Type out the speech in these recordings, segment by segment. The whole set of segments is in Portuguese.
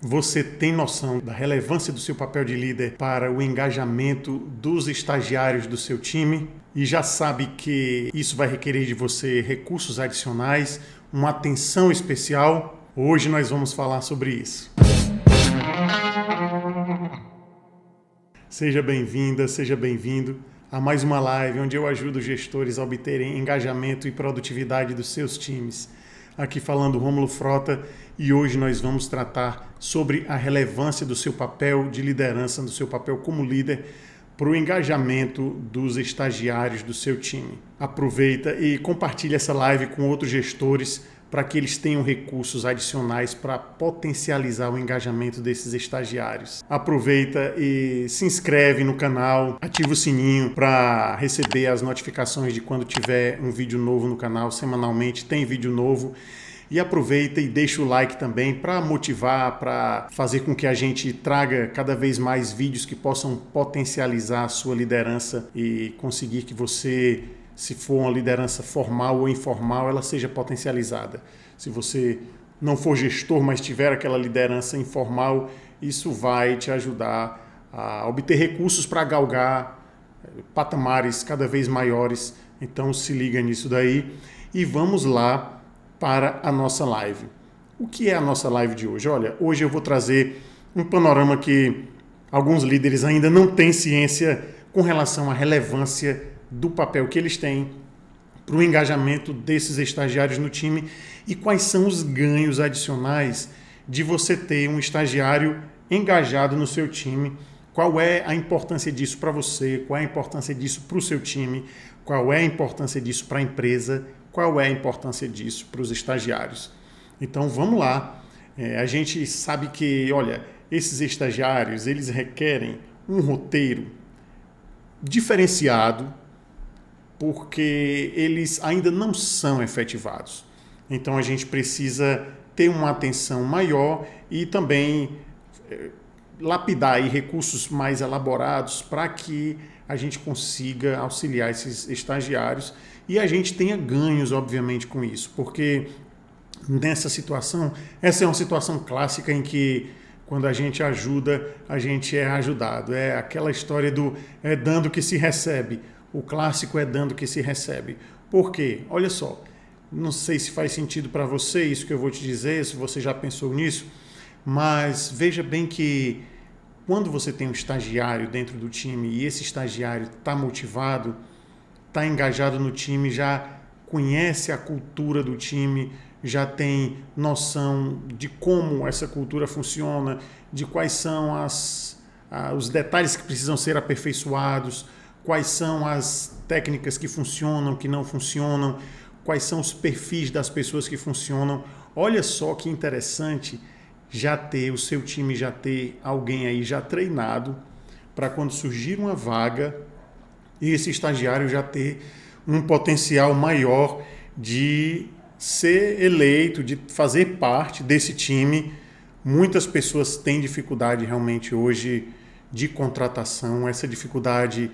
Você tem noção da relevância do seu papel de líder para o engajamento dos estagiários do seu time? E já sabe que isso vai requerer de você recursos adicionais, uma atenção especial? Hoje nós vamos falar sobre isso. Seja bem-vinda, seja bem-vindo a mais uma live onde eu ajudo gestores a obterem engajamento e produtividade dos seus times. Aqui falando Rômulo Frota, e hoje nós vamos tratar sobre a relevância do seu papel de liderança, do seu papel como líder para o engajamento dos estagiários do seu time. Aproveita e compartilha essa live com outros gestores para que eles tenham recursos adicionais para potencializar o engajamento desses estagiários. Aproveita e se inscreve no canal, ativa o sininho para receber as notificações de quando tiver um vídeo novo no canal. Semanalmente tem vídeo novo. E aproveita e deixa o like também para motivar, para fazer com que a gente traga cada vez mais vídeos que possam potencializar a sua liderança e conseguir que você, se for uma liderança formal ou informal, ela seja potencializada. Se você não for gestor, mas tiver aquela liderança informal, isso vai te ajudar a obter recursos para galgar patamares cada vez maiores. Então se liga nisso daí e vamos lá para a nossa live. O que é a nossa live de hoje? Olha, hoje eu vou trazer um panorama que alguns líderes ainda não têm ciência com relação à relevância do papel que eles têm para o engajamento desses estagiários no time e quais são os ganhos adicionais de você ter um estagiário engajado no seu time, qual é a importância disso para você, qual é a importância disso para o seu time, qual é a importância disso para a empresa, qual é a importância disso para os estagiários. Então vamos lá, a gente sabe que, olha, esses estagiários, eles requerem um roteiro diferenciado, porque eles ainda não são efetivados. Então a gente precisa ter uma atenção maior e também lapidar aí recursos mais elaborados para que a gente consiga auxiliar esses estagiários e a gente tenha ganhos, obviamente, com isso, porque nessa situação, essa é uma situação clássica em que quando a gente ajuda, a gente é ajudado. É aquela história do é dando que se recebe. O clássico é dando que se recebe. Por quê? Olha só, não sei se faz sentido para você isso que eu vou te dizer, se você já pensou nisso, mas veja bem que quando você tem um estagiário dentro do time e esse estagiário está motivado, está engajado no time, já conhece a cultura do time, já tem noção de como essa cultura funciona, de quais são os detalhes que precisam ser aperfeiçoados, quais são as técnicas que funcionam, que não funcionam, quais são os perfis das pessoas que funcionam. Olha só que interessante já ter o seu time, já ter alguém aí já treinado para quando surgir uma vaga, esse estagiário já ter um potencial maior de ser eleito, de fazer parte desse time. Muitas pessoas têm dificuldade realmente hoje de contratação, essa dificuldade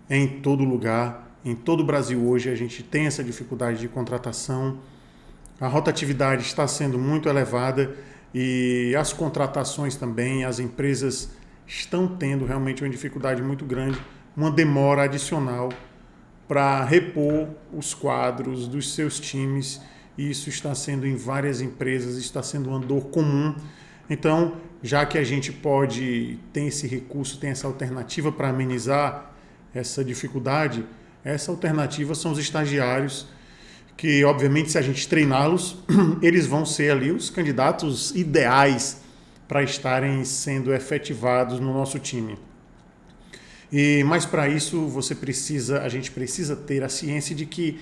é em todo lugar, em todo o Brasil hoje a gente tem essa dificuldade de contratação, a rotatividade está sendo muito elevada e as contratações também, as empresas estão tendo realmente uma dificuldade muito grande, uma demora adicional para repor os quadros dos seus times, e isso está sendo em várias empresas, está sendo uma dor comum. Então, já que a gente tem esse recurso, tem essa alternativa para amenizar essa dificuldade, essa alternativa são os estagiários, que obviamente se a gente treiná-los, eles vão ser ali os candidatos ideais para estarem sendo efetivados no nosso time. Mas para isso a gente precisa ter a ciência de que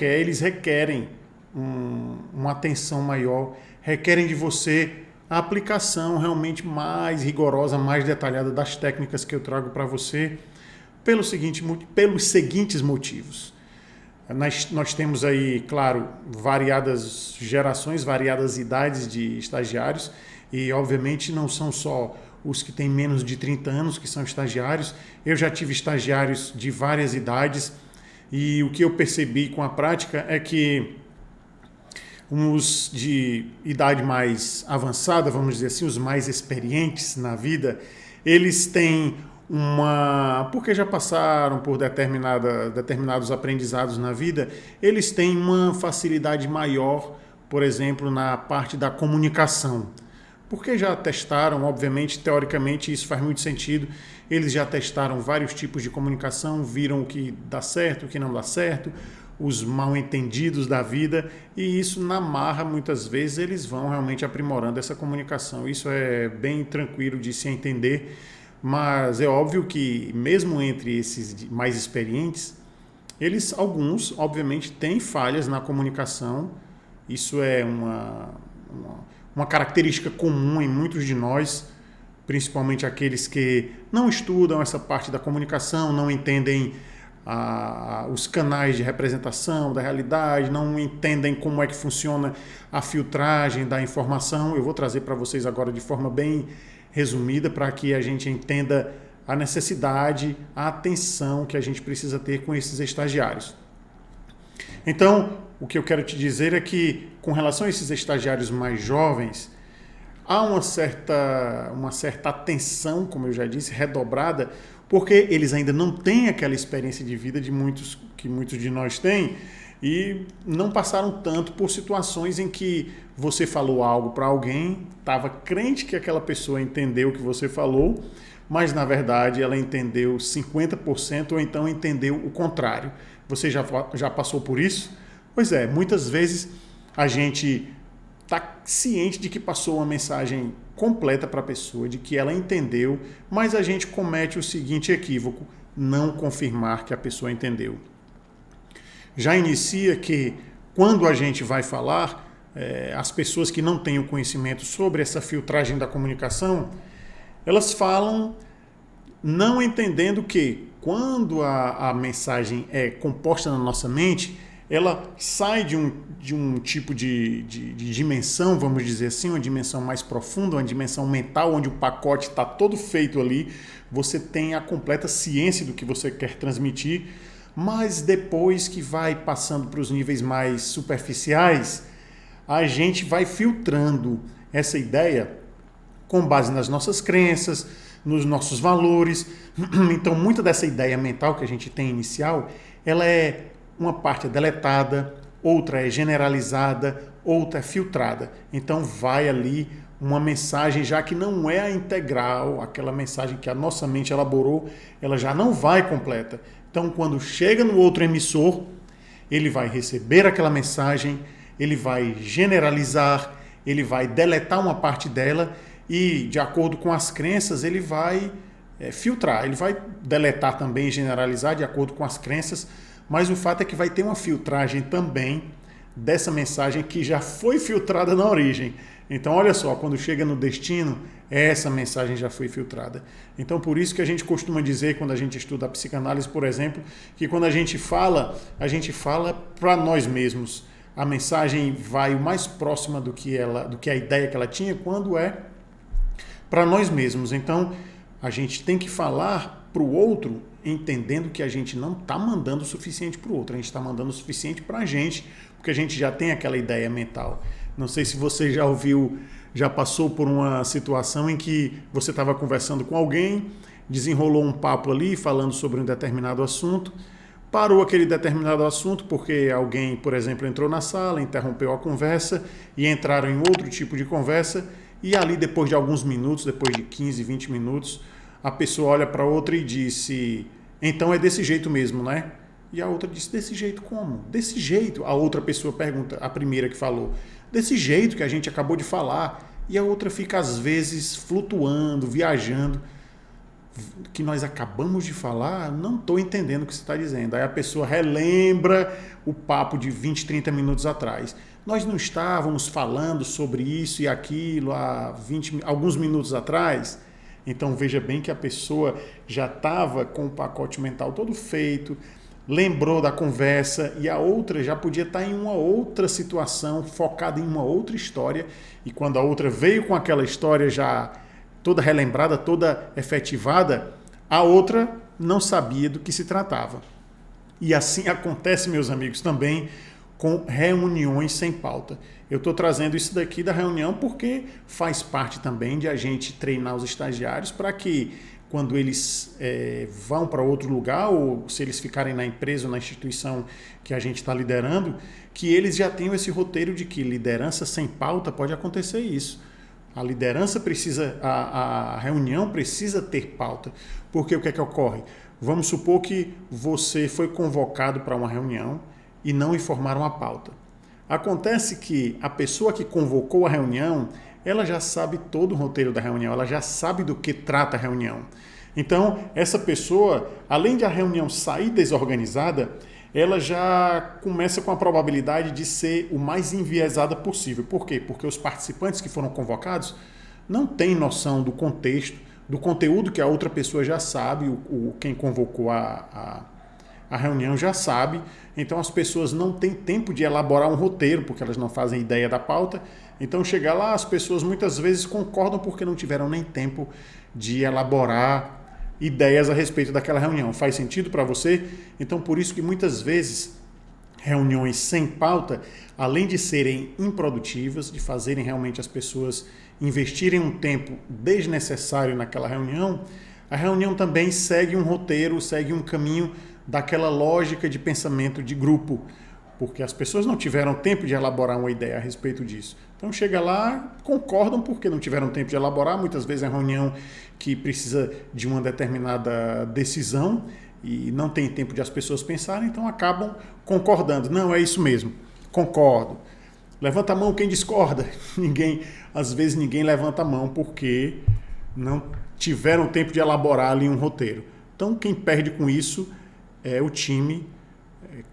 eles requerem uma atenção maior, requerem de você a aplicação realmente mais rigorosa, mais detalhada das técnicas que eu trago para você, pelos seguintes motivos. Nós temos aí, claro, variadas gerações, variadas idades de estagiários e, obviamente, não são só os que têm menos de 30 anos que são estagiários. Eu já tive estagiários de várias idades e o que eu percebi com a prática é que Os de idade mais avançada, vamos dizer assim, os mais experientes na vida, eles têm porque já passaram por determinados aprendizados na vida, eles têm uma facilidade maior, por exemplo, na parte da comunicação. Porque já testaram, obviamente, teoricamente isso faz muito sentido, eles já testaram vários tipos de comunicação, viram o que dá certo, o que não dá certo, os mal-entendidos da vida, e isso na marra, muitas vezes, eles vão realmente aprimorando essa comunicação. Isso é bem tranquilo de se entender, mas é óbvio que, mesmo entre esses mais experientes, alguns, obviamente, têm falhas na comunicação. Isso é uma característica comum em muitos de nós, principalmente aqueles que não estudam essa parte da comunicação, não entendem os canais de representação da realidade, não entendem como é que funciona a filtragem da informação. Eu vou trazer para vocês agora de forma bem resumida para que a gente entenda a necessidade, a atenção que a gente precisa ter com esses estagiários. Então, o que eu quero te dizer é que, com relação a esses estagiários mais jovens, há uma certa atenção, como eu já disse, redobrada, porque eles ainda não têm aquela experiência de vida que muitos de nós têm e não passaram tanto por situações em que você falou algo para alguém, estava crente que aquela pessoa entendeu o que você falou, mas na verdade ela entendeu 50% ou então entendeu o contrário. Você já passou por isso? Pois é, muitas vezes a gente está ciente de que passou uma mensagem completa para a pessoa, de que ela entendeu, mas a gente comete o seguinte equívoco: não confirmar que a pessoa entendeu. Já inicia que, quando a gente vai falar, as pessoas que não têm o conhecimento sobre essa filtragem da comunicação, elas falam não entendendo que, quando a mensagem é composta na nossa mente, ela sai de um tipo de dimensão, vamos dizer assim, uma dimensão mais profunda, uma dimensão mental, onde o pacote está todo feito ali, você tem a completa ciência do que você quer transmitir, mas depois que vai passando para os níveis mais superficiais, a gente vai filtrando essa ideia com base nas nossas crenças, nos nossos valores. Então, muita dessa ideia mental que a gente tem inicial, ela uma parte é deletada, outra é generalizada, outra é filtrada. Então vai ali uma mensagem já que não é a integral, aquela mensagem que a nossa mente elaborou, ela já não vai completa. Então, quando chega no outro emissor, ele vai receber aquela mensagem, ele vai generalizar, ele vai deletar uma parte dela e, de acordo com as crenças, ele vai filtrar. Ele vai deletar também e generalizar de acordo com as crenças, mas o fato é que vai ter uma filtragem também dessa mensagem que já foi filtrada na origem. Então, olha só, quando chega no destino, essa mensagem já foi filtrada. Então, por isso que a gente costuma dizer, quando a gente estuda a psicanálise, por exemplo, que quando a gente fala para nós mesmos. A mensagem vai o mais próxima do que a ideia que ela tinha, quando é para nós mesmos. Então, a gente tem que falar para o outro, entendendo que a gente não está mandando o suficiente para o outro, a gente está mandando o suficiente para a gente, porque a gente já tem aquela ideia mental. Não sei se você já passou por uma situação em que você estava conversando com alguém, desenrolou um papo ali, falando sobre um determinado assunto, parou aquele determinado assunto porque alguém, por exemplo, entrou na sala, interrompeu a conversa e entraram em outro tipo de conversa, e ali, depois de alguns minutos, depois de 15, 20 minutos, a pessoa olha para a outra e disse: então é desse jeito mesmo, né? E a outra disse: desse jeito como? Desse jeito. A outra pessoa pergunta, a primeira que falou: desse jeito que a gente acabou de falar. E a outra fica, às vezes, flutuando, viajando. Que nós acabamos de falar, não estou entendendo o que você está dizendo. Aí a pessoa relembra o papo de 20, 30 minutos atrás. Nós não estávamos falando sobre isso e aquilo há alguns minutos atrás? Então veja bem que a pessoa já estava com o pacote mental todo feito, lembrou da conversa, e a outra já podia estar em uma outra situação, focada em uma outra história, e quando a outra veio com aquela história já toda relembrada, toda efetivada, a outra não sabia do que se tratava. E assim acontece, meus amigos, também com reuniões sem pauta. Eu estou trazendo isso daqui da reunião porque faz parte também de a gente treinar os estagiários para que quando eles vão para outro lugar ou se eles ficarem na empresa ou na instituição que a gente está liderando, que eles já tenham esse roteiro de que liderança sem pauta pode acontecer isso. A liderança precisa, a reunião precisa ter pauta, porque o que é que ocorre? Vamos supor que você foi convocado para uma reunião e não informaram a pauta. Acontece que a pessoa que convocou a reunião, ela já sabe todo o roteiro da reunião, ela já sabe do que trata a reunião. Então, essa pessoa, além de a reunião sair desorganizada, ela já começa com a probabilidade de ser o mais enviesada possível. Por quê? Porque os participantes que foram convocados não têm noção do contexto, do conteúdo que a outra pessoa já sabe, quem convocou a reunião já sabe. Então as pessoas não têm tempo de elaborar um roteiro, porque elas não fazem ideia da pauta. Então chegar lá, as pessoas muitas vezes concordam porque não tiveram nem tempo de elaborar ideias a respeito daquela reunião. Faz sentido para você? Então por isso que muitas vezes reuniões sem pauta, além de serem improdutivas, de fazerem realmente as pessoas investirem um tempo desnecessário naquela reunião, a reunião também segue um roteiro, segue um caminho daquela lógica de pensamento de grupo, porque as pessoas não tiveram tempo de elaborar uma ideia a respeito disso. Então chega lá, concordam porque não tiveram tempo de elaborar, muitas vezes é uma reunião que precisa de uma determinada decisão e não tem tempo de as pessoas pensarem, então acabam concordando. Não, é isso mesmo, concordo. Levanta a mão quem discorda. Às vezes ninguém levanta a mão porque não tiveram tempo de elaborar ali um roteiro. Então quem perde com isso é o time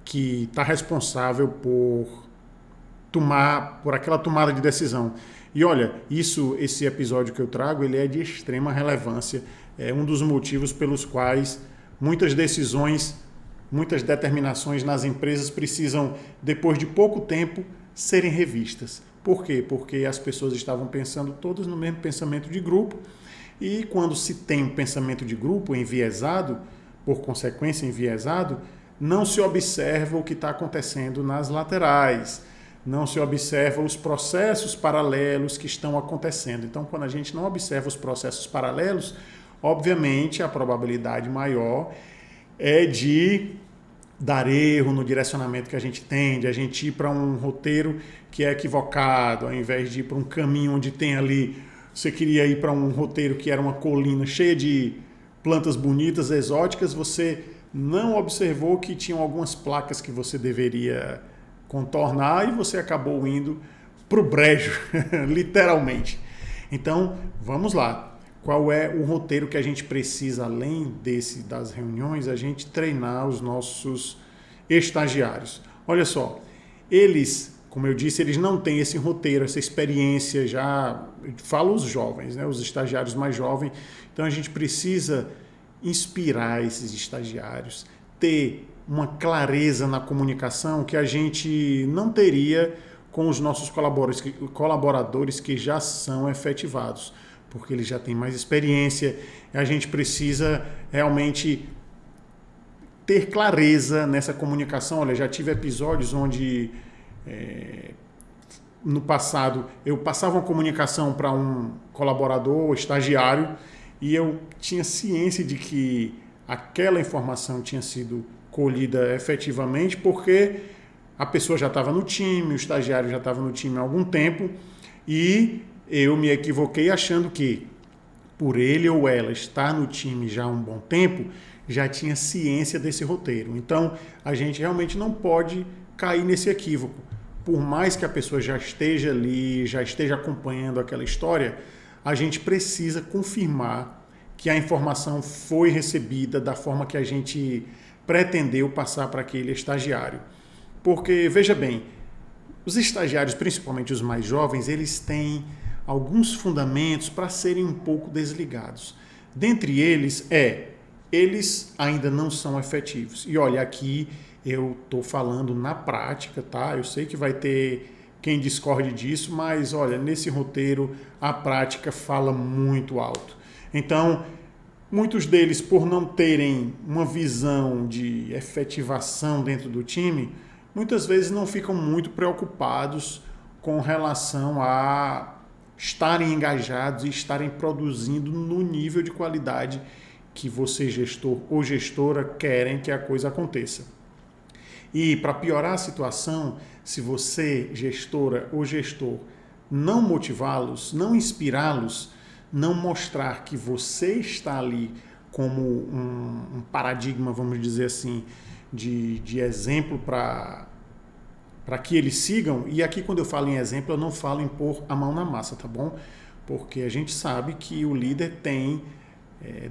que está responsável por aquela tomada de decisão. E olha, esse episódio que eu trago, ele é de extrema relevância. É um dos motivos pelos quais muitas decisões, muitas determinações nas empresas precisam, depois de pouco tempo, serem revistas. Por quê? Porque as pessoas estavam pensando todas no mesmo pensamento de grupo e quando se tem um pensamento de grupo enviesado, por consequência enviesado, não se observa o que está acontecendo nas laterais, não se observa os processos paralelos que estão acontecendo. Então, quando a gente não observa os processos paralelos, obviamente a probabilidade maior é de dar erro no direcionamento que a gente tem, de a gente ir para um roteiro que é equivocado, ao invés de ir para um caminho onde tem ali, você queria ir para um roteiro que era uma colina cheia de plantas bonitas, exóticas, você não observou que tinham algumas placas que você deveria contornar e você acabou indo para o brejo, literalmente. Então, vamos lá. Qual é o roteiro que a gente precisa, além das reuniões, a gente treinar os nossos estagiários? Olha só, eles, como eu disse, eles não têm esse roteiro, essa experiência já, falo os jovens, né, os estagiários mais jovens, então a gente precisa inspirar esses estagiários, ter uma clareza na comunicação que a gente não teria com os nossos colaboradores que já são efetivados, porque eles já têm mais experiência. A gente precisa realmente ter clareza nessa comunicação. Olha, já tive episódios onde no passado eu passava uma comunicação para um colaborador, estagiário, e eu tinha ciência de que aquela informação tinha sido colhida efetivamente, porque a pessoa já estava no time, o estagiário já estava no time há algum tempo, e eu me equivoquei achando que, por ele ou ela estar no time já há um bom tempo, já tinha ciência desse roteiro. Então, a gente realmente não pode cair nesse equívoco. Por mais que a pessoa já esteja ali, já esteja acompanhando aquela história, a gente precisa confirmar que a informação foi recebida da forma que a gente pretendeu passar para aquele estagiário. Porque, veja bem, os estagiários, principalmente os mais jovens, eles têm alguns fundamentos para serem um pouco desligados. Dentre eles eles ainda não são efetivos. E olha, aqui eu estou falando na prática, tá? Eu sei que vai ter quem discorde disso, mas olha, nesse roteiro a prática fala muito alto. Então, muitos deles, por não terem uma visão de efetivação dentro do time, muitas vezes não ficam muito preocupados com relação a estarem engajados e estarem produzindo no nível de qualidade que você, gestor ou gestora, querem que a coisa aconteça. E para piorar a situação, se você, gestora ou gestor, não motivá-los, não inspirá-los, não mostrar que você está ali como um paradigma, vamos dizer assim, de exemplo para que eles sigam, e aqui quando eu falo em exemplo, eu não falo em pôr a mão na massa, tá bom? Porque a gente sabe que o líder tem,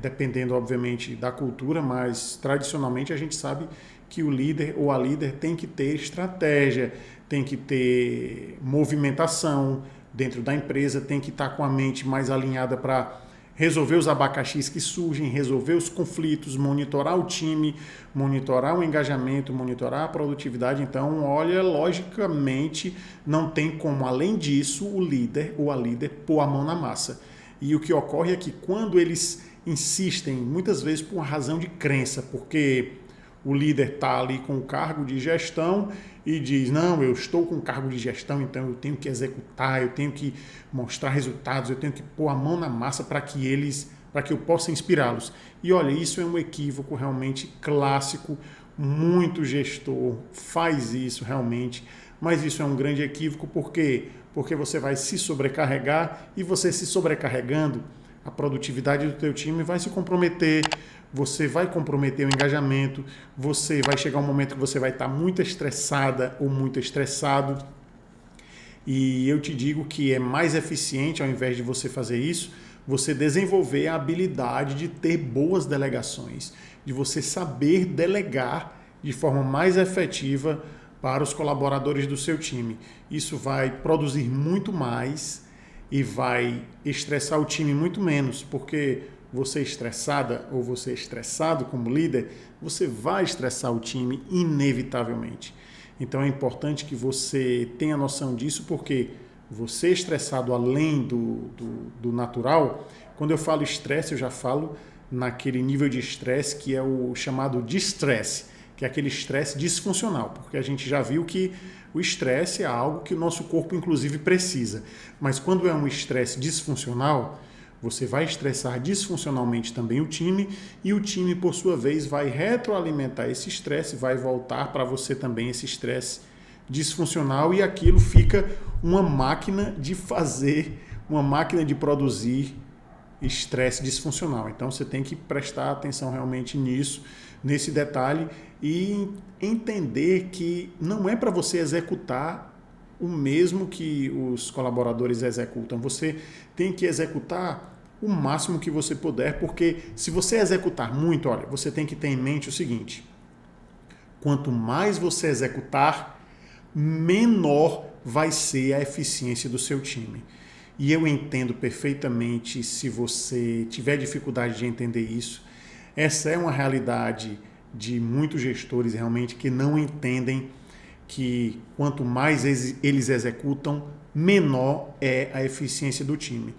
dependendo obviamente da cultura, mas tradicionalmente a gente sabe que o líder ou a líder tem que ter estratégia, tem que ter movimentação dentro da empresa, tem que estar com a mente mais alinhada para resolver os abacaxis que surgem, resolver os conflitos, monitorar o time, monitorar o engajamento, monitorar a produtividade. Então, olha, logicamente, não tem como, além disso, o líder ou a líder pôr a mão na massa. E o que ocorre é que quando eles insistem, muitas vezes por uma razão de crença, porque o líder está ali com o cargo de gestão e diz, não, eu estou com o cargo de gestão, então eu tenho que executar, eu tenho que mostrar resultados, eu tenho que pôr a mão na massa para que eu possa inspirá-los. E olha, isso é um equívoco realmente clássico, muito gestor faz isso realmente, mas isso é um grande equívoco, por quê? Porque você vai se sobrecarregar e você se sobrecarregando, a produtividade do teu time vai se comprometer, você vai comprometer o engajamento, você vai chegar um momento que você vai estar muito estressada ou muito estressado. E eu te digo que é mais eficiente, ao invés de você fazer isso, você desenvolver a habilidade de ter boas delegações, de você saber delegar de forma mais efetiva para os colaboradores do seu time. Isso vai produzir muito mais e vai estressar o time muito menos, porque você estressada ou você estressado como líder, você vai estressar o time inevitavelmente. Então é importante que você tenha noção disso, porque você estressado além do natural, quando eu falo estresse, eu já falo naquele nível de estresse que é o chamado distresse, que é aquele estresse disfuncional, porque a gente já viu que o estresse é algo que o nosso corpo inclusive precisa. Mas quando é um estresse disfuncional, você vai estressar disfuncionalmente também o time e o time, por sua vez, vai retroalimentar esse estresse, vai voltar para você também esse estresse disfuncional e aquilo fica uma máquina de fazer, uma máquina de produzir estresse disfuncional. Então você tem que prestar atenção realmente nisso, nesse detalhe e entender que não é para você executar o mesmo que os colaboradores executam. Você tem que executar o máximo que você puder, porque se você executar muito, olha, você tem que ter em mente o seguinte: quanto mais você executar, menor vai ser a eficiência do seu time. E eu entendo perfeitamente se você tiver dificuldade de entender isso. Essa é uma realidade de muitos gestores realmente que não entendem que quanto mais eles executam, menor é a eficiência do time.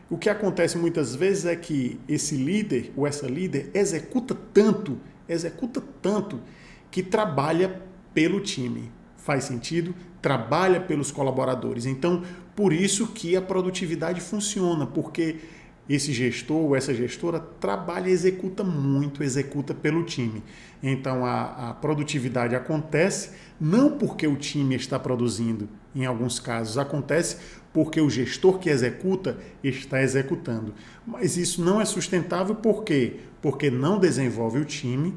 O que acontece muitas vezes é que esse líder ou essa líder executa tanto, que trabalha pelo time. Faz sentido? Trabalha pelos colaboradores. Então, por isso que a produtividade funciona, porque esse gestor ou essa gestora trabalha, executa muito, executa pelo time. Então, a produtividade acontece não porque o time está produzindo, em alguns casos acontece porque o gestor que executa está executando. Mas isso não é sustentável, por quê? Porque não desenvolve o time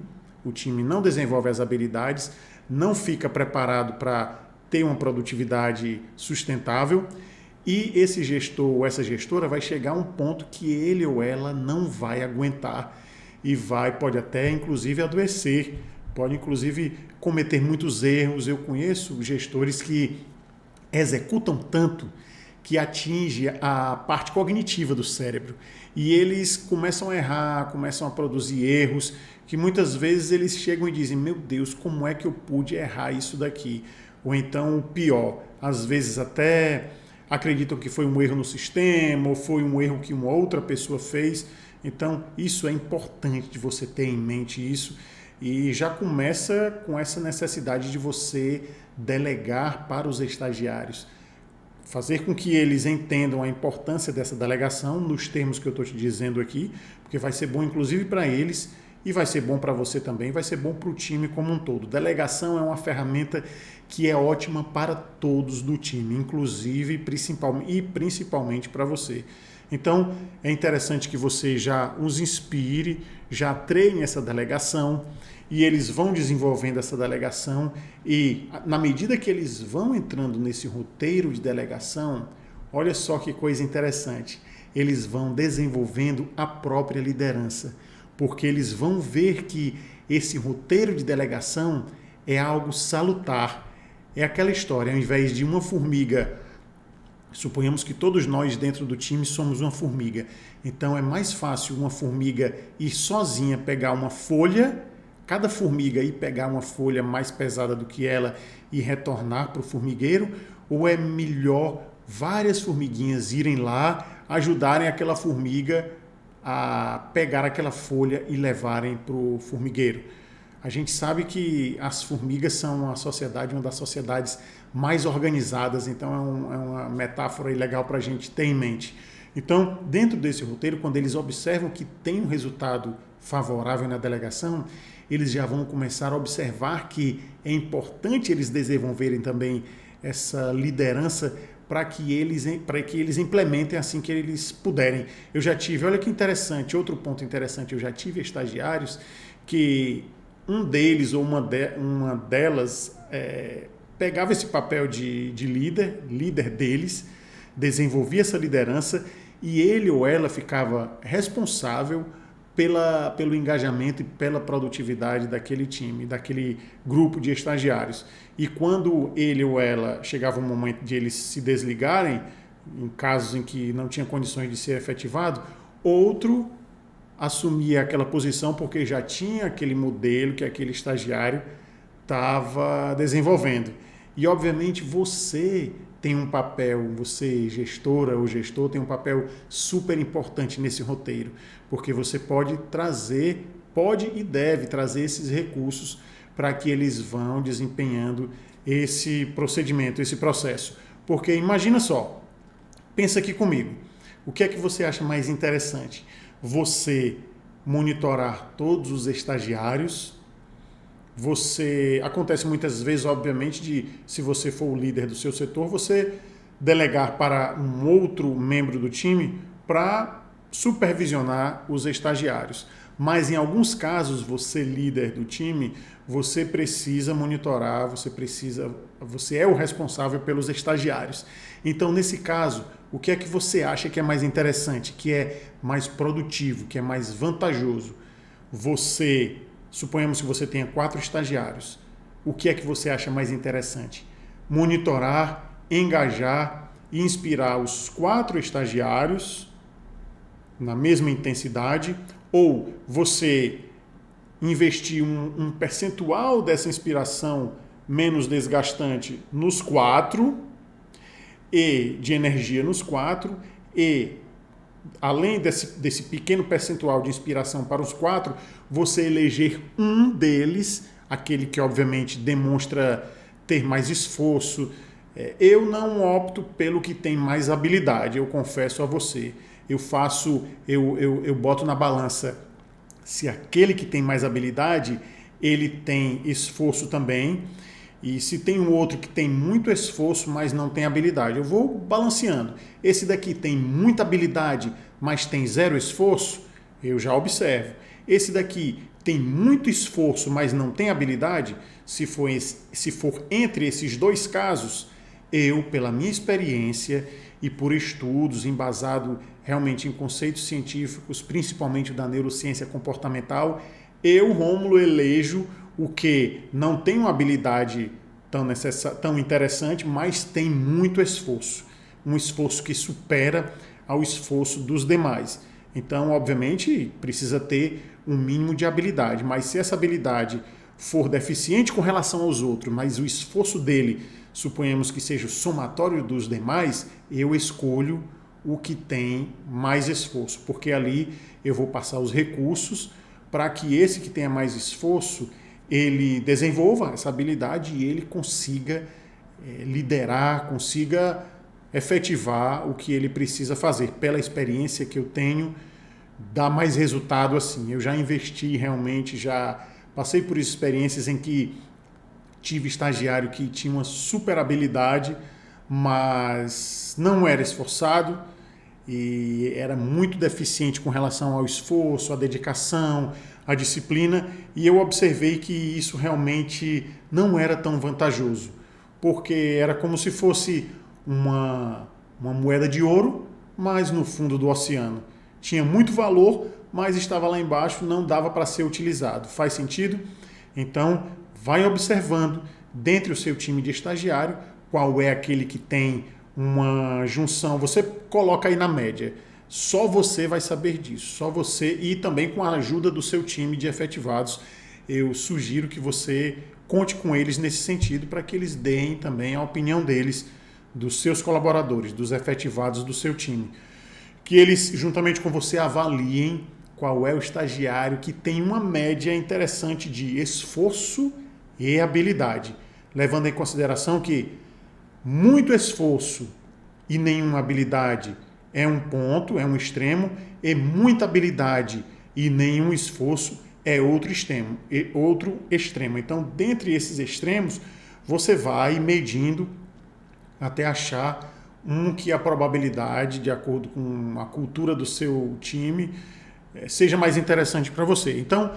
não desenvolve as habilidades, não fica preparado para ter uma produtividade sustentável e esse gestor ou essa gestora vai chegar a um ponto que ele ou ela não vai aguentar e pode até inclusive adoecer, pode inclusive cometer muitos erros. Eu conheço gestores que executam tanto que atinge a parte cognitiva do cérebro e eles começam a errar, começam a produzir erros que muitas vezes eles chegam e dizem: meu Deus, como é que eu pude errar isso daqui? Ou então o pior, às vezes até acreditam que foi um erro no sistema ou foi um erro que uma outra pessoa fez. Então isso é importante de você ter em mente isso. E já começa com essa necessidade de você delegar para os estagiários. Fazer com que eles entendam a importância dessa delegação nos termos que eu estou te dizendo aqui, porque vai ser bom inclusive para eles e vai ser bom para você também, vai ser bom para o time como um todo. Delegação é uma ferramenta que é ótima para todos do time, inclusive principalmente para você. Então, é interessante que você já os inspire, já treine essa delegação e eles vão desenvolvendo essa delegação e, na medida que eles vão entrando nesse roteiro de delegação, olha só que coisa interessante, eles vão desenvolvendo a própria liderança, porque eles vão ver que esse roteiro de delegação é algo salutar. É aquela história, ao invés de uma formiga, suponhamos que todos nós dentro do time somos uma formiga, então é mais fácil uma formiga ir sozinha pegar uma folha, cada formiga ir pegar uma folha mais pesada do que ela e retornar para o formigueiro, ou é melhor várias formiguinhas irem lá, ajudarem aquela formiga a pegar aquela folha e levarem para o formigueiro? A gente sabe que as formigas são uma das sociedades mais organizadas, então é uma metáfora legal para a gente ter em mente. Então, dentro desse roteiro, quando eles observam que tem um resultado favorável na delegação, eles já vão começar a observar que é importante eles desenvolverem também essa liderança para que eles implementem assim que eles puderem. Eu já tive, olha que interessante, outro ponto interessante, eu já tive estagiários que um deles ou uma delas pegava esse papel de líder deles, desenvolvia essa liderança e ele ou ela ficava responsável pelo engajamento e pela produtividade daquele time, daquele grupo de estagiários. E quando ele ou ela chegava o momento de eles se desligarem, em casos em que não tinha condições de ser efetivado, outro assumia aquela posição porque já tinha aquele modelo que aquele estagiário estava desenvolvendo. E, obviamente, você tem um papel, você, gestora ou gestor, tem um papel super importante nesse roteiro, porque você pode e deve trazer esses recursos para que eles vão desempenhando esse procedimento, esse processo. Porque imagina só, pensa aqui comigo, o que é que você acha mais interessante? Você monitorar todos os estagiários. Acontece muitas vezes, obviamente, se você for o líder do seu setor, você delegar para um outro membro do time para supervisionar os estagiários. Mas em alguns casos, você líder do time, você precisa monitorar, você é o responsável pelos estagiários. Então, nesse caso, o que é que você acha que é mais interessante, que é mais produtivo, que é mais vantajoso? Suponhamos que você tenha 4 estagiários. O que é que você acha mais interessante? Monitorar, engajar e inspirar os 4 estagiários na mesma intensidade, ou você investir um percentual dessa inspiração menos desgastante nos 4 e de energia nos 4 e além desse pequeno percentual de inspiração para os 4, você eleger um deles, aquele que obviamente demonstra ter mais esforço. Eu não opto pelo que tem mais habilidade, eu confesso a você. Eu boto na balança se aquele que tem mais habilidade, ele tem esforço também, e se tem um outro que tem muito esforço, mas não tem habilidade, eu vou balanceando. Esse daqui tem muita habilidade, mas tem 0 esforço, eu já observo. Esse daqui tem muito esforço, mas não tem habilidade, se for entre esses 2 casos, eu, pela minha experiência e por estudos embasado realmente em conceitos científicos, principalmente da neurociência comportamental, eu, Rômulo, elejo o que não tem uma habilidade tão interessante, mas tem muito esforço. Um esforço que supera ao esforço dos demais. Então, obviamente, precisa ter um mínimo de habilidade, mas se essa habilidade for deficiente com relação aos outros, mas o esforço dele, suponhamos que seja o somatório dos demais, eu escolho o que tem mais esforço, porque ali eu vou passar os recursos para que esse que tenha mais esforço, ele desenvolva essa habilidade e ele consiga liderar, consiga efetivar o que ele precisa fazer. Pela experiência que eu tenho, dá mais resultado assim. Eu já investi realmente, já passei por experiências em que tive estagiário que tinha uma super habilidade, mas não era esforçado e era muito deficiente com relação ao esforço, à dedicação, à disciplina, e eu observei que isso realmente não era tão vantajoso, porque era como se fosse uma moeda de ouro, mas no fundo do oceano. Tinha muito valor, mas estava lá embaixo, não dava para ser utilizado. Faz sentido? Então, vai observando dentro do seu time de estagiário qual é aquele que tem uma junção. Você coloca aí na média. Só você vai saber disso. Só você, e também com a ajuda do seu time de efetivados. Eu sugiro que você conte com eles nesse sentido para que eles deem também a opinião deles, dos seus colaboradores, dos efetivados do seu time. Que eles, juntamente com você, avaliem qual é o estagiário que tem uma média interessante de esforço e habilidade, levando em consideração que muito esforço e nenhuma habilidade é um ponto, é um extremo, e muita habilidade e nenhum esforço é outro extremo. Então, dentre esses extremos, você vai medindo até achar um que a probabilidade, de acordo com a cultura do seu time, seja mais interessante para você. Então,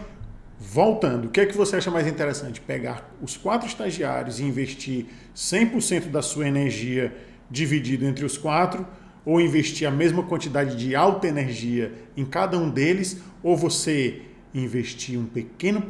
voltando, o que é que você acha mais interessante? Pegar os 4 estagiários e investir 100% da sua energia dividido entre os 4, ou investir a mesma quantidade de alta energia em cada um deles, ou você investir um pequeno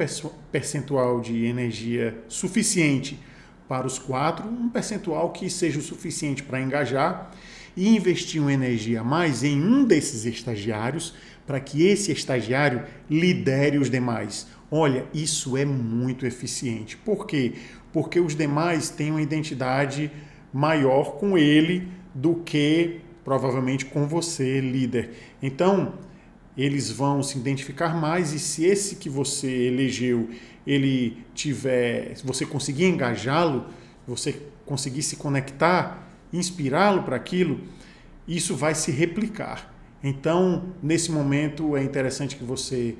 percentual de energia suficiente para os 4, um percentual que seja o suficiente para engajar, e investir uma energia a mais em um desses estagiários para que esse estagiário lidere os demais. Olha, isso é muito eficiente. Por quê? Porque os demais têm uma identidade maior com ele do que provavelmente com você, líder. Então, eles vão se identificar mais, e se esse que você elegeu, ele tiver, se você conseguir engajá-lo, você conseguir se conectar, inspirá-lo para aquilo, isso vai se replicar. Então, nesse momento, é interessante que você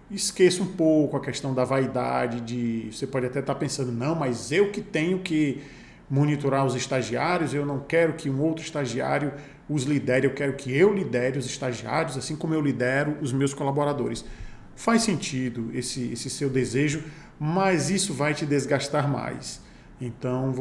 esqueça um pouco a questão da vaidade, você pode até estar pensando, não, mas eu que tenho que monitorar os estagiários, eu não quero que um outro estagiário os lidere, eu quero que eu lidere os estagiários, assim como eu lidero os meus colaboradores. Faz sentido esse seu desejo, mas isso vai te desgastar mais. Então,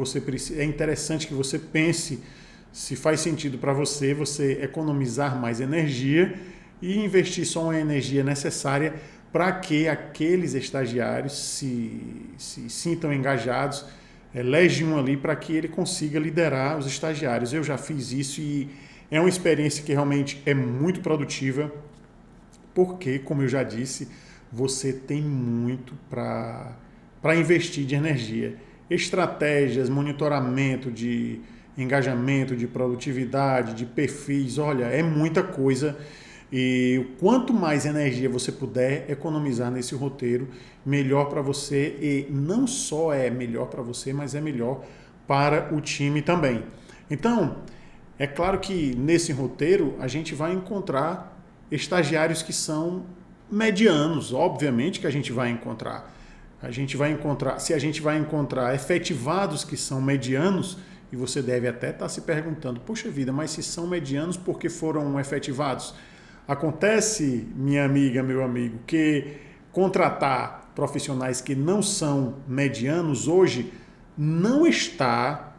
é interessante que você pense se faz sentido para você economizar mais energia e investir só uma energia necessária para que aqueles estagiários se sintam engajados, elege um ali para que ele consiga liderar os estagiários. Eu já fiz isso e é uma experiência que realmente é muito produtiva, porque, como eu já disse, você tem muito para investir de energia. Estratégias, monitoramento de engajamento, de produtividade, de perfis, olha, é muita coisa. E quanto mais energia você puder economizar nesse roteiro, melhor para você, e não só é melhor para você, mas é melhor para o time também. Então, é claro que nesse roteiro a gente vai encontrar estagiários que são medianos, obviamente que a gente vai encontrar. Se a gente vai encontrar efetivados que são medianos, e você deve até estar se perguntando, poxa vida, mas se são medianos, por que foram efetivados? Acontece, minha amiga, meu amigo, que contratar profissionais que não são medianos hoje não está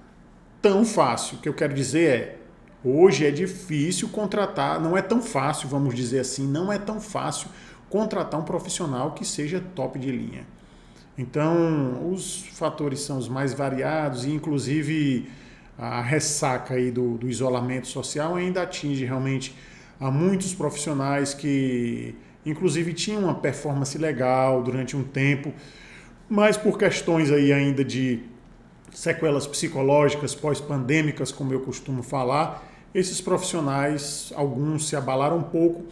tão fácil. O que eu quero dizer é, hoje é difícil contratar, não é tão fácil, vamos dizer assim, não é tão fácil contratar um profissional que seja top de linha. Então, os fatores são os mais variados e, inclusive, a ressaca aí do isolamento social ainda atinge realmente a muitos profissionais que, inclusive, tinham uma performance legal durante um tempo, mas por questões aí ainda de sequelas psicológicas pós-pandêmicas, como eu costumo falar, esses profissionais, alguns se abalaram um pouco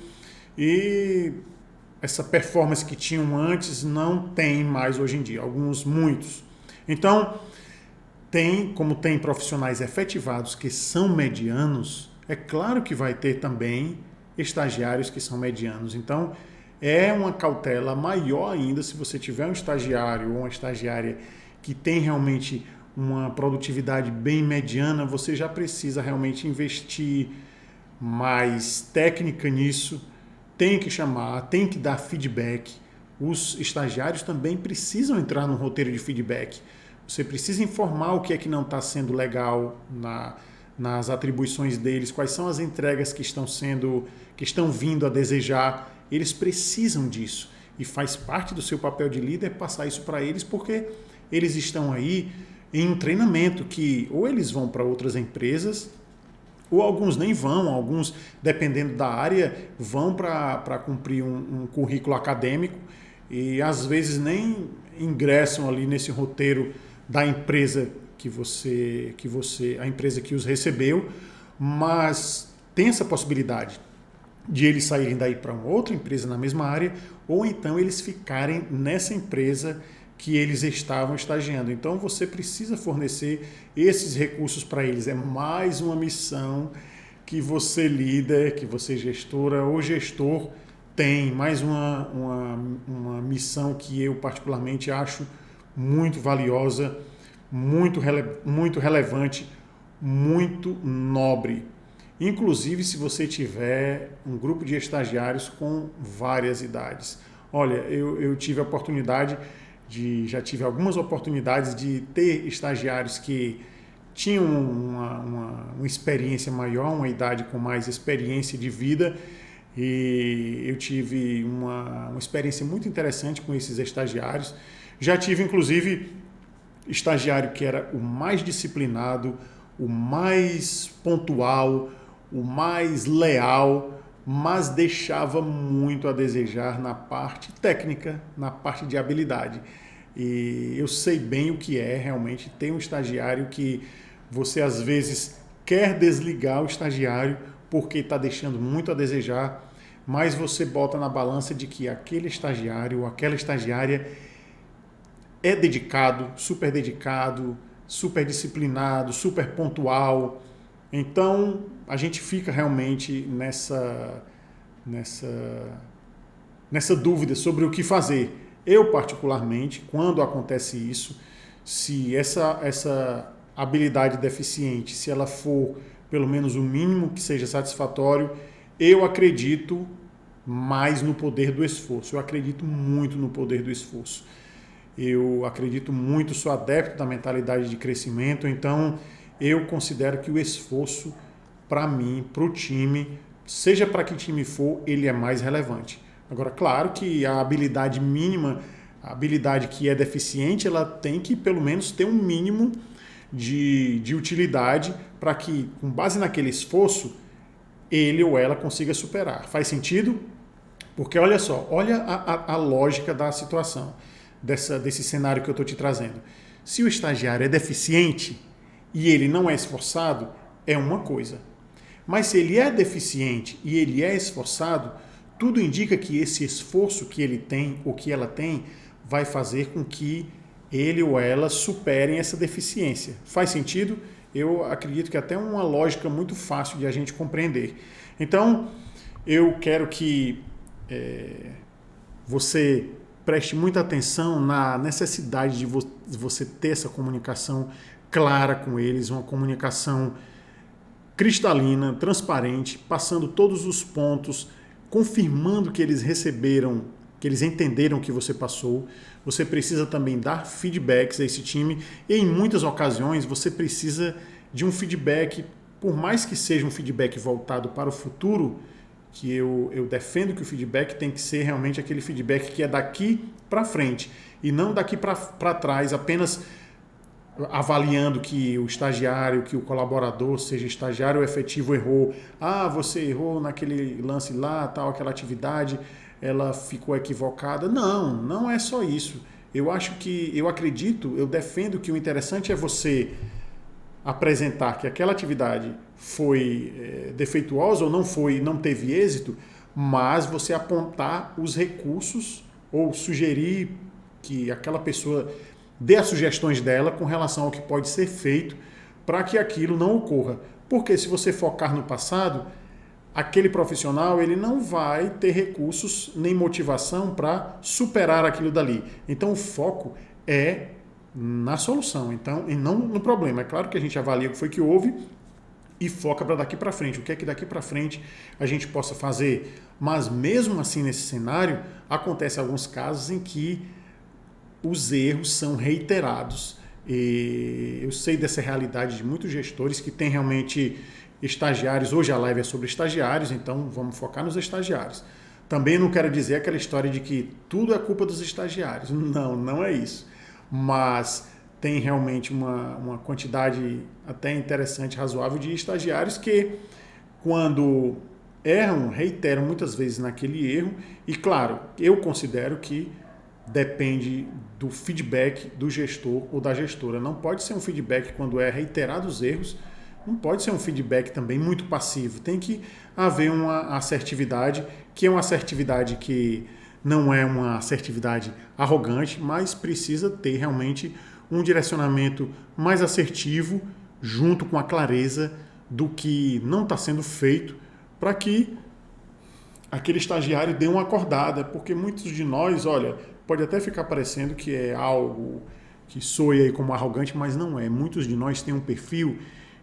e essa performance que tinham antes não tem mais hoje em dia, muitos. Então, como tem profissionais efetivados que são medianos, é claro que vai ter também estagiários que são medianos. Então, é uma cautela maior ainda se você tiver um estagiário ou uma estagiária que tem realmente uma produtividade bem mediana, você já precisa realmente investir mais técnica nisso, tem que chamar, tem que dar feedback. Os estagiários também precisam entrar no roteiro de feedback. Você precisa informar o que é que não está sendo legal nas atribuições deles, quais são as entregas que estão vindo a desejar. Eles precisam disso e faz parte do seu papel de líder passar isso para eles, porque eles estão aí em um treinamento que ou eles vão para outras empresas, ou alguns nem vão, alguns, dependendo da área, vão para cumprir um currículo acadêmico e às vezes nem ingressam ali nesse roteiro da empresa a empresa que os recebeu, mas tem essa possibilidade de eles saírem daí para uma outra empresa na mesma área, ou então eles ficarem nessa empresa que eles estavam estagiando. Então você precisa fornecer esses recursos para eles. É mais uma missão que você líder, que você gestora ou gestor tem, mais uma missão que eu particularmente acho muito valiosa, muito relevante, muito nobre. Inclusive se você tiver um grupo de estagiários com várias idades. Olha, eu tive a oportunidade já tive algumas oportunidades de ter estagiários que tinham uma experiência maior, uma idade com mais experiência de vida, e eu tive uma experiência muito interessante com esses estagiários. Já tive, inclusive, estagiário que era o mais disciplinado, o mais pontual, o mais leal, mas deixava muito a desejar na parte técnica, na parte de habilidade. E eu sei bem o que é realmente ter um estagiário que você às vezes quer desligar o estagiário porque está deixando muito a desejar, mas você bota na balança de que aquele estagiário ou aquela estagiária é dedicado, super disciplinado, super pontual. Então, a gente fica realmente nessa dúvida sobre o que fazer. Eu, particularmente, quando acontece isso, se essa habilidade deficiente, se ela for pelo menos o mínimo que seja satisfatório, eu acredito mais no poder do esforço. Eu acredito muito no poder do esforço. Eu acredito muito, sou adepto da mentalidade de crescimento, então eu considero que o esforço, para mim, para o time, seja para que time for, ele é mais relevante. Agora, claro que a habilidade mínima, a habilidade que é deficiente, ela tem que pelo menos ter um mínimo de utilidade para que, com base naquele esforço, ele ou ela consiga superar. Faz sentido? Porque olha só, olha a lógica da situação, desse cenário que eu estou te trazendo. Se o estagiário é deficiente e ele não é esforçado, é uma coisa. Mas se ele é deficiente e ele é esforçado, tudo indica que esse esforço que ele tem ou que ela tem vai fazer com que ele ou ela superem essa deficiência. Faz sentido? Eu acredito que até é uma lógica muito fácil de a gente compreender. Então, eu quero que você preste muita atenção na necessidade de você ter essa comunicação clara com eles, uma comunicação cristalina, transparente, passando todos os pontos, confirmando que eles receberam, que eles entenderam o que você passou. Você precisa também dar feedbacks a esse time e em muitas ocasiões você precisa de um feedback, por mais que seja um feedback voltado para o futuro, que eu defendo que o feedback tem que ser realmente aquele feedback que é daqui para frente e não daqui para trás, apenas avaliando que o estagiário, que o colaborador, seja estagiário ou efetivo, errou. Ah, você errou naquele lance lá, tal, aquela atividade, ela ficou equivocada. Não é só isso. Eu acredito, eu defendo que o interessante é você apresentar que aquela atividade foi defeituosa ou não teve êxito, mas você apontar os recursos ou sugerir que aquela pessoa dê as sugestões dela com relação ao que pode ser feito para que aquilo não ocorra. Porque se você focar no passado, aquele profissional ele não vai ter recursos nem motivação para superar aquilo dali. Então o foco é na solução, então, e não no problema. É claro que a gente avalia o que foi que houve e foca para daqui para frente, o que é que daqui para frente a gente possa fazer. Mas mesmo assim nesse cenário, acontecem alguns casos em que os erros são reiterados. E eu sei dessa realidade de muitos gestores que têm realmente estagiários. Hoje a live é sobre estagiários, então vamos focar nos estagiários. Também não quero dizer aquela história de que tudo é culpa dos estagiários. Não, não é isso. Mas tem realmente uma quantidade até interessante, razoável de estagiários que, quando erram, reiteram muitas vezes naquele erro. E claro, eu considero que depende do feedback do gestor ou da gestora. Não pode ser um feedback quando é reiterados erros, não pode ser um feedback também muito passivo. Tem que haver uma assertividade, que é uma assertividade que não é uma assertividade arrogante, mas precisa ter realmente um direcionamento mais assertivo, junto com a clareza do que não está sendo feito, para que aquele estagiário dê uma acordada, porque muitos de nós, olha, pode até ficar parecendo que é algo que soe aí como arrogante, mas não é. Muitos de nós têm um perfil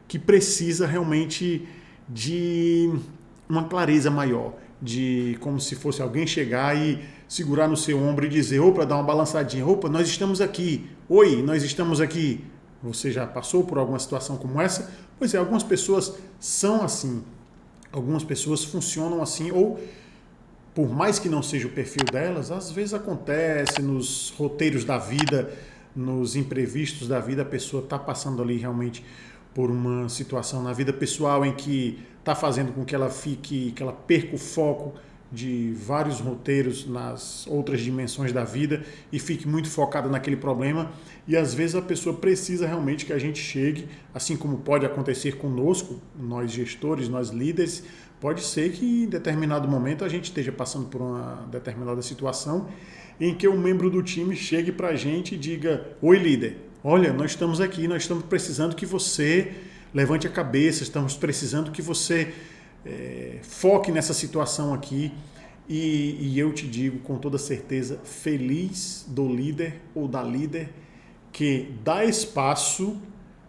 que precisa realmente de uma clareza maior, de como se fosse alguém chegar e segurar no seu ombro e dizer, opa, dar uma balançadinha, opa, nós estamos aqui, oi, nós estamos aqui. Você já passou por alguma situação como essa? Pois é, algumas pessoas são assim, algumas pessoas funcionam assim, ou por mais que não seja o perfil delas, às vezes acontece nos roteiros da vida, nos imprevistos da vida, a pessoa está passando ali realmente por uma situação na vida pessoal em que está fazendo com que ela perca o foco de vários roteiros nas outras dimensões da vida e fique muito focada naquele problema. E às vezes a pessoa precisa realmente que a gente chegue, assim como pode acontecer conosco, nós gestores, nós líderes, pode ser que em determinado momento a gente esteja passando por uma determinada situação em que um membro do time chegue para a gente e diga, oi líder, olha, nós estamos aqui, nós estamos precisando que você levante a cabeça, estamos precisando que você foque nessa situação aqui. E eu te digo com toda certeza, feliz do líder ou da líder que dá espaço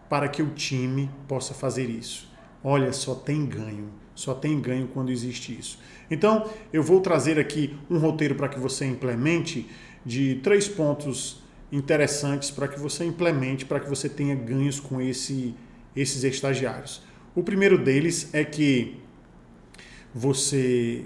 para que o time possa fazer isso. Olha, só tem ganho quando existe isso. Então, eu vou trazer aqui um roteiro para que você implemente de 3 pontos interessantes para que você implemente, para que você tenha ganhos com esses estagiários. O primeiro deles é que você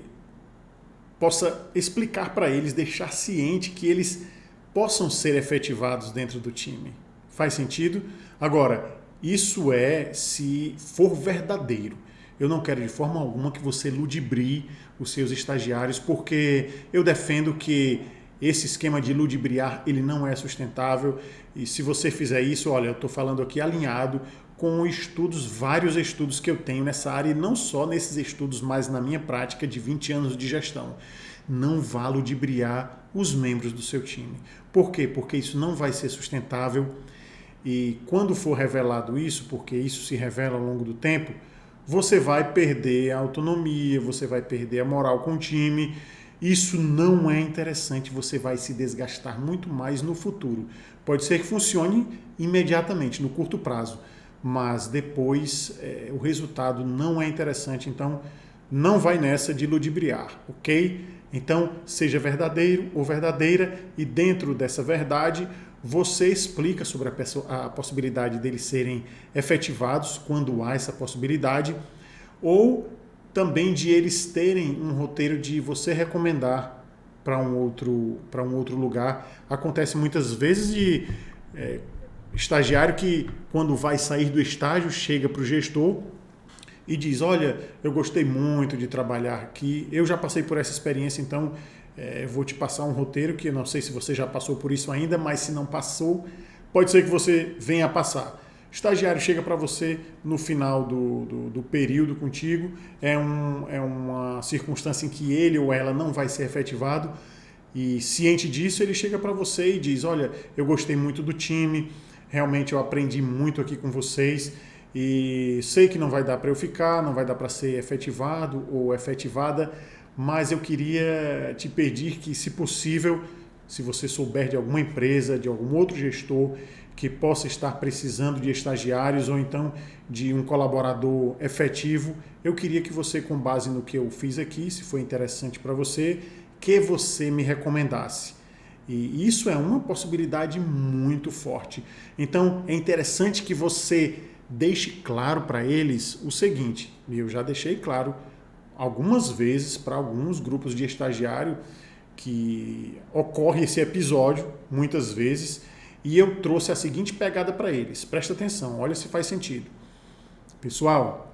possa explicar para eles, deixar ciente que eles possam ser efetivados dentro do time. Faz sentido? Agora, isso é se for verdadeiro. Eu não quero de forma alguma que você ludibrie os seus estagiários, porque eu defendo que esse esquema de ludibriar, ele não é sustentável. E se você fizer isso, olha, eu estou falando aqui alinhado com estudos, vários estudos que eu tenho nessa área, e não só nesses estudos, mas na minha prática de 20 anos de gestão. Não vá ludibriar os membros do seu time. Por quê? Porque isso não vai ser sustentável. E quando for revelado isso, porque isso se revela ao longo do tempo, você vai perder a autonomia, você vai perder a moral com o time. Isso não é interessante, você vai se desgastar muito mais no futuro. Pode ser que funcione imediatamente, no curto prazo, mas depois o resultado não é interessante, então não vai nessa de ludibriar, ok? Então, seja verdadeiro ou verdadeira e dentro dessa verdade, você explica sobre a possibilidade deles serem efetivados quando há essa possibilidade, ou também de eles terem um roteiro de você recomendar para um outro lugar. Acontece muitas vezes de estagiário que, quando vai sair do estágio, chega para o gestor e diz, olha, eu gostei muito de trabalhar aqui, eu já passei por essa experiência, então vou te passar um roteiro que eu não sei se você já passou por isso ainda, mas se não passou, pode ser que você venha a passar. Estagiário chega para você no final do período contigo, é uma circunstância em que ele ou ela não vai ser efetivado, e ciente disso, ele chega para você e diz, olha, eu gostei muito do time, realmente eu aprendi muito aqui com vocês, e sei que não vai dar para eu ficar, não vai dar para ser efetivado ou efetivada, mas eu queria te pedir que, se possível, se você souber de alguma empresa, de algum outro gestor que possa estar precisando de estagiários ou então de um colaborador efetivo, eu queria que você, com base no que eu fiz aqui, se for interessante para você, que você me recomendasse. E isso é uma possibilidade muito forte. Então, é interessante que você deixe claro para eles o seguinte, e eu já deixei claro algumas vezes para alguns grupos de estagiário que ocorre esse episódio, muitas vezes, e eu trouxe a seguinte pegada para eles. Presta atenção, olha se faz sentido. Pessoal,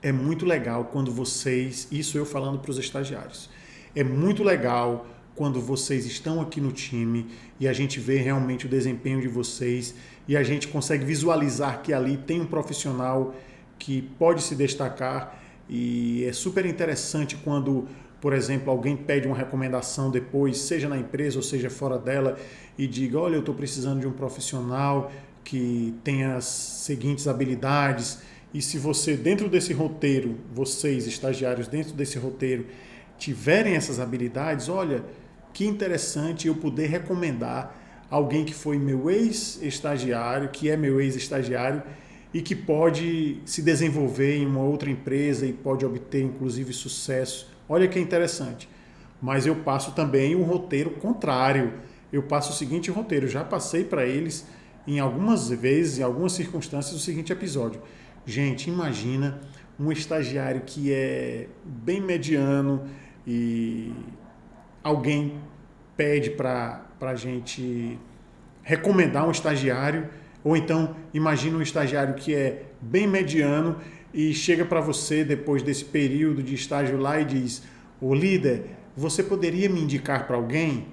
é muito legal quando vocês, isso eu falando para os estagiários, é muito legal quando vocês estão aqui no time e a gente vê realmente o desempenho de vocês e a gente consegue visualizar que ali tem um profissional que pode se destacar, e é super interessante quando, por exemplo, alguém pede uma recomendação depois, seja na empresa ou seja fora dela, e diga, olha, eu estou precisando de um profissional que tenha as seguintes habilidades, e se você, dentro desse roteiro, vocês, estagiários, dentro desse roteiro, tiverem essas habilidades, olha, que interessante eu poder recomendar alguém que foi meu ex-estagiário, que é meu ex-estagiário e que pode se desenvolver em uma outra empresa e pode obter, inclusive, sucesso. Olha que interessante. Mas eu passo também um roteiro contrário. Eu passo o seguinte roteiro, já passei para eles em algumas vezes, em algumas circunstâncias, o seguinte episódio. Gente, imagina um estagiário que é bem mediano e alguém pede para a gente recomendar um estagiário, ou então imagina um estagiário que é bem mediano e chega para você depois desse período de estágio lá e diz, ô líder, você poderia me indicar para alguém?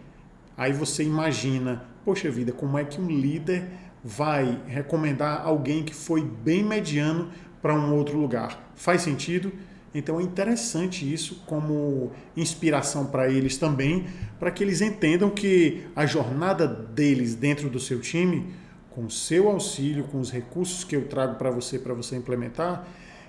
Aí você imagina, poxa vida, como é que um líder vai recomendar alguém que foi bem mediano para um outro lugar? Faz sentido? Então é interessante isso como inspiração para eles também, para que eles entendam que a jornada deles dentro do seu time, com o seu auxílio, com os recursos que eu trago para você implementar,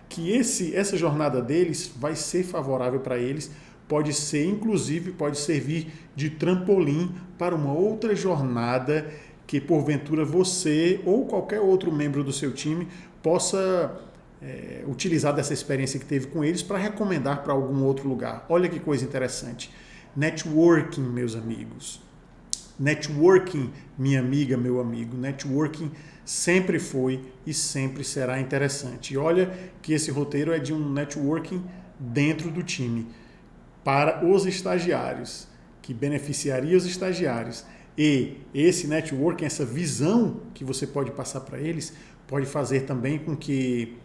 que essa jornada deles vai ser favorável para eles, pode ser, inclusive, pode servir de trampolim para uma outra jornada que, porventura, você ou qualquer outro membro do seu time possa utilizar dessa experiência que teve com eles para recomendar para algum outro lugar. Olha que coisa interessante. Networking, meus amigos. Networking, minha amiga, meu amigo. Networking sempre foi e sempre será interessante. E olha que esse roteiro é de um networking dentro do time, para os estagiários, que beneficiaria os estagiários. E esse networking, essa visão que você pode passar para eles, pode fazer também com que,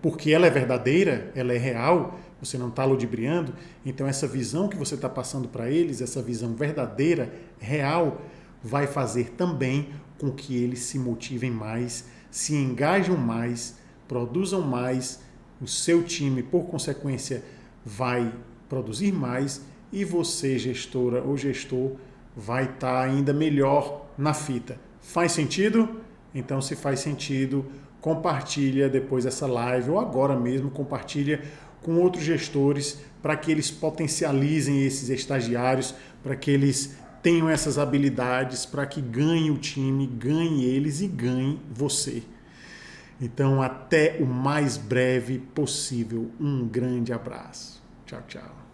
porque ela é verdadeira, ela é real, você não está ludibriando, então essa visão que você está passando para eles, essa visão verdadeira, real, vai fazer também com que eles se motivem mais, se engajam mais, produzam mais, o seu time, por consequência, vai produzir mais e você, gestora ou gestor, vai estar ainda melhor na fita. Faz sentido? Então, se faz sentido, compartilha depois essa live ou agora mesmo compartilha com outros gestores para que eles potencializem esses estagiários, para que eles tenham essas habilidades, para que ganhem o time, ganhem eles e ganhem você. Então, até o mais breve possível. Um grande abraço. Tchau, tchau.